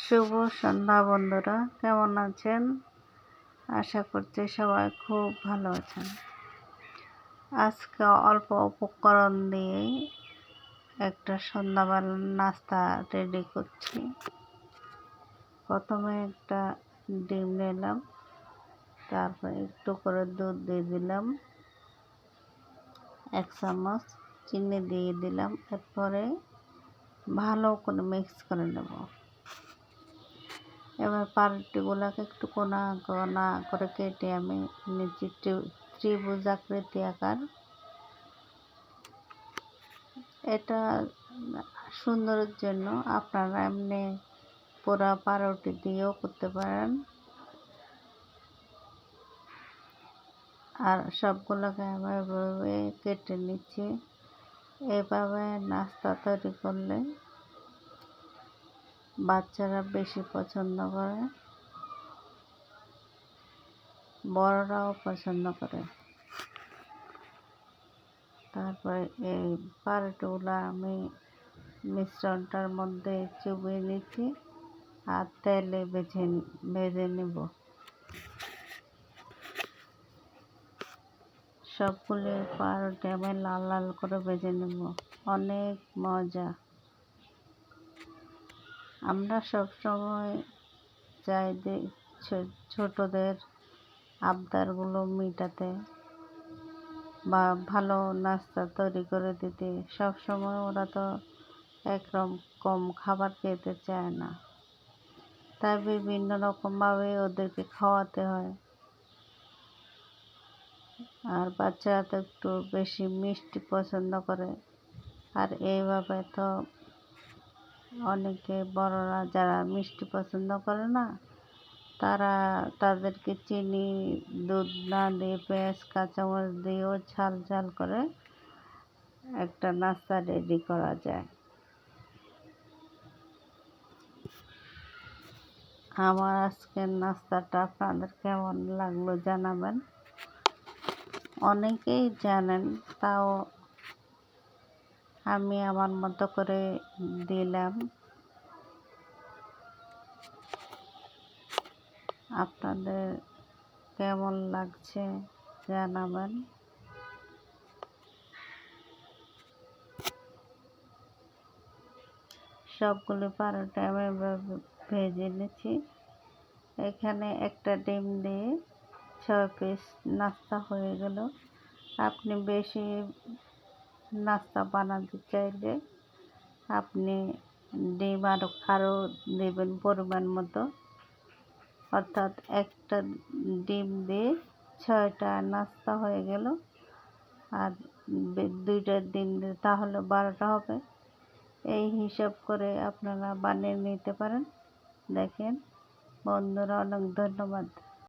শুভ সন্ধ্যা বন্ধুরা, কেমন আছেন? আশা করছি সবাই খুব ভালো আছেন। আজকে অল্প উপকরণ দিয়ে একটা সন্ধ্যাবেলার নাস্তা রেডি করছি। প্রথমে একটা ডিম নিলাম, তারপর একটু করে দুধ দিয়ে দিলাম, 1 চামচ চিনি দিয়ে দিলাম। এরপরে ভালো করে মিক্স করে নেব। এবার পাউরুটিগুলোকে একটু কোনা কোনা করে কেটে আমি নিচে ত্রিভুজ আকৃতি আকার। এটা সুন্দরের জন্য আপনারা এমনি পুরা পাউরুটি দিয়েও করতে পারেন। আর সবগুলোকে আমি এভাবে কেটে নিচ্ছি। এভাবে নাস্তা তৈরি করলে বাচ্চারা বেশি পছন্দ করে, বড়রাও পছন্দ করে। তারপরে এই পাউরুটিগুলো আমি মিশ্রণটার মধ্যে চুবিয়ে নিচ্ছি আর তেলে ভেজে নেব। সবগুলো পাউরুটি আমি লাল লাল করে ভেজে নেব। অনেক মজা। আমরা সবসময় চাই যে ছোটদের আবদারগুলো মেটাতে বা ভালো নাস্তা তৈরি করে দিতে। সবসময় ওরা তো একরকম খাবার খেতে চায় না, তাই বিভিন্ন রকমভাবে ওদেরকে খাওয়াতে হয়। আর বাচ্চারা তো একটু বেশি মিষ্টি পছন্দ করে। আর এইভাবে তো অনেকে বড়রা যারা মিষ্টি পছন্দ করে না, তাদেরকে চিনি দুধ না দিয়ে পেঁয়াজ কাঁচামরিচ দিয়েও ঝাল ঝাল করে একটা নাস্তা রেডি করা যায়। আমার আজকের নাস্তাটা আপনাদের কেমন লাগলো জানাবেন। অনেকেই জানেন, তাও আমি আমার মতো করে দিলাম। আপনাদের কেমন লাগছে জানাবেন। সবগুলো পাউরুটি আমি ভেজে নিচ্ছি। এখানে একটা ডিম দিয়ে 6 পিস নাস্তা হয়ে গেল। আপনি বেশি নাস্তা বানাতে চাইলে আপনি ডিম আরও দেবেন পরিমাণ মতো। অর্থাৎ একটা ডিম দিয়ে 6টা নাস্তা হয়ে গেল। আর 2টা ডিম দিয়ে তাহলে 12টা হবে। এই হিসাব করে আপনারা বানিয়ে নিতে পারেন। দেখেন বন্ধুরা, অনেক ধন্যবাদ।